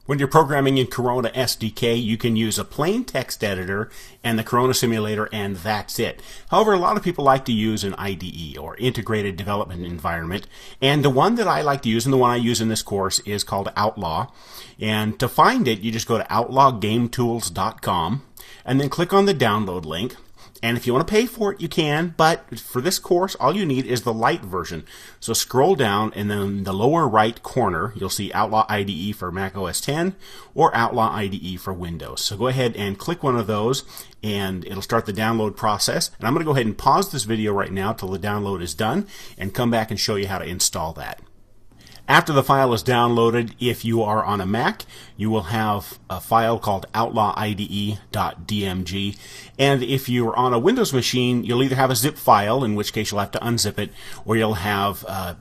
When you're programming in Corona SDK, you can use a plain text editor and the Corona simulator, and that's it. However, a lot of people like to use an IDE, or integrated development environment, and the one that I like to use, and the one I use in this course, is called Outlaw. And to find it, you just go to outlawgametools.com and then click on the download link. And if you want to pay for it, you can, but for this course, all you need is the light version. So scroll down, and then in the lower right corner, you'll see Outlaw IDE for Mac OS X or Outlaw IDE for Windows. So go ahead and click one of those, and it'll start the download process. And I'm going to go ahead and pause this video right now till the download is done, and come back and show you how to install that. After the file is downloaded, if you are on a Mac, you will have a file called outlawide.dmg. And if you're on a Windows machine, you'll either have a zip file, in which case you'll have to unzip it, or you'll have a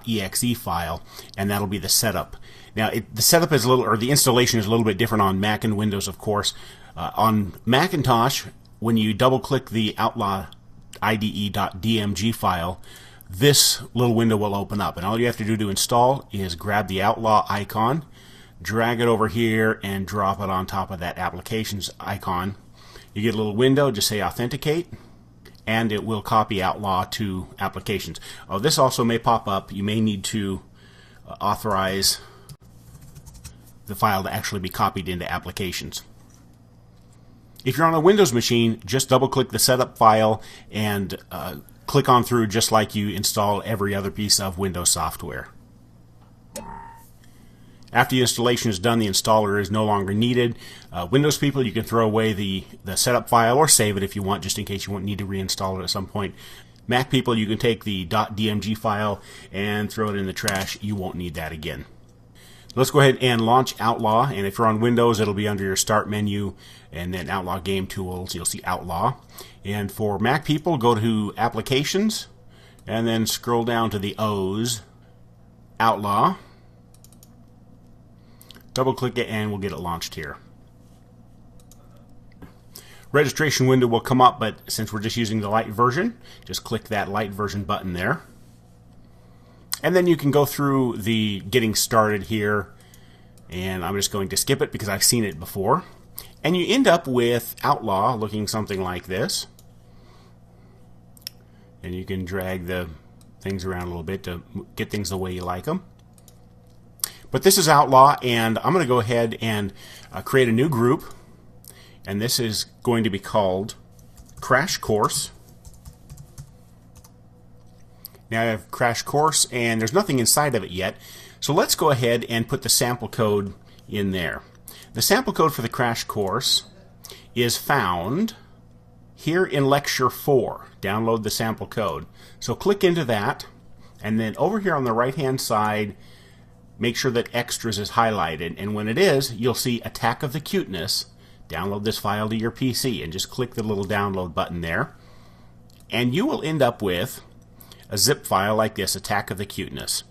.exe file, and that'll be the setup. Now, the setup is a little, or the installation is a little bit different on Mac and Windows, of course. On Macintosh, when you double-click the outlawide.dmg file, this little window will open up, and all you have to do to install is grab the Outlaw icon, drag it over here, and drop it on top of that applications icon. You get a little window, just say authenticate, and it will copy Outlaw to applications. This also may pop up. You may need to authorize the file to actually be copied into applications. If you're on a Windows machine, just double-click the setup file and click on through just like you install every other piece of Windows software. After the installation is done, the installer is no longer needed. Windows people, you can throw away the setup file or save it if you want, just in case you won't need to reinstall it at some point. Mac people, you can take the .dmg file and throw it in the trash. You won't need that again. Let's go ahead and launch Outlaw, and if you're on Windows, it'll be under your Start menu, and then Outlaw Game Tools, you'll see Outlaw. And for Mac people, go to Applications, and then scroll down to the O's, Outlaw. Double-click it, and we'll get it launched here. Registration window will come up, but since we're just using the light version, just click that light version button there. And then you can go through the getting started here, and I'm just going to skip it because I've seen it before. And you end up with Outlaw looking something like this. And you can drag the things around a little bit to get things the way you like them. But this is Outlaw, and I'm going to go ahead and create a new group. And this is going to be called Crash Course. Now I have Crash Course, and there's nothing inside of it yet. So let's go ahead and put the sample code in there. The sample code for the Crash Course is found here in Lecture 4. Download the sample code. So click into that, and then over here on the right-hand side, make sure that Extras is highlighted. And when it is, you'll see Attack of the Cuteness. Download this file to your PC, and just click the little download button there. And you will end up with a zip file like this, Attack of the Cuteness.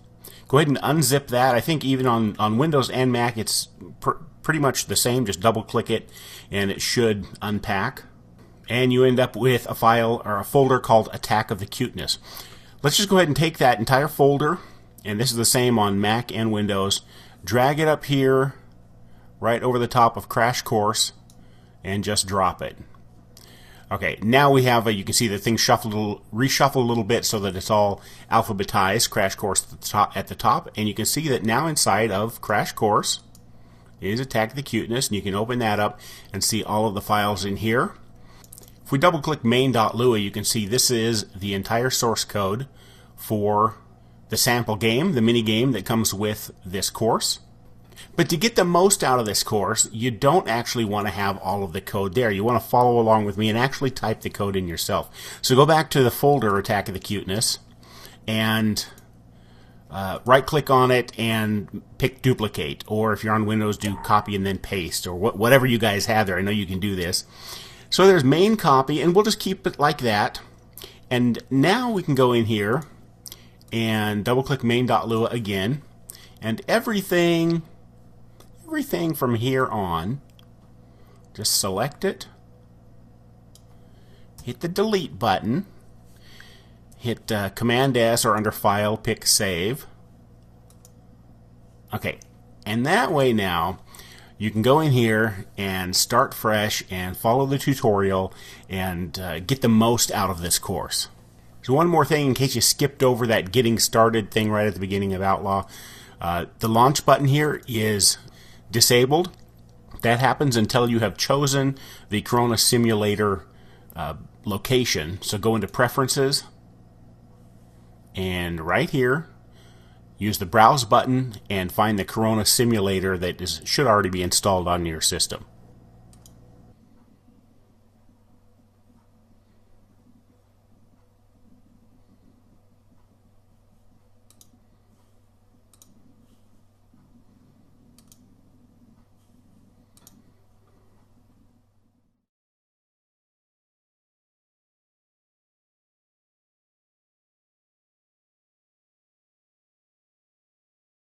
Go ahead and unzip that. I think even on Windows and Mac it's pretty much the same. Just double click it and it should unpack. And you end up with a file or a folder called Attack of the Cuteness. Let's just go ahead and take that entire folder, and this is the same on Mac and Windows, drag it up here right over the top of Crash Course and just drop it. Okay, now we have you can see the thing reshuffle a little bit so that it's all alphabetized, Crash Course at the top, and you can see that now inside of Crash Course is Attack of the Cuteness, and you can open that up and see all of the files in here. If we double click main.lua, you can see this is the entire source code for the sample game, the mini game that comes with this course. But to get the most out of this course, you don't actually want to have all of the code there. You want to follow along with me and actually type the code in yourself. So go back to the folder Attack of the Cuteness and right-click on it and pick Duplicate. Or if you're on Windows, do Copy and then Paste, or whatever you guys have there. I know you can do this. So there's main copy, and we'll just keep it like that. And now we can go in here and double-click main.lua again, and everything from here on, just select it, hit the delete button, hit Command S, or under File, pick Save. Okay, and that way now you can go in here and start fresh and follow the tutorial and get the most out of this course. So one more thing in case you skipped over that getting started thing right at the beginning of Outlaw. The launch button here is disabled. That happens until you have chosen the Corona Simulator location. So go into Preferences, and right here use the Browse button and find the Corona Simulator that should already be installed on your system.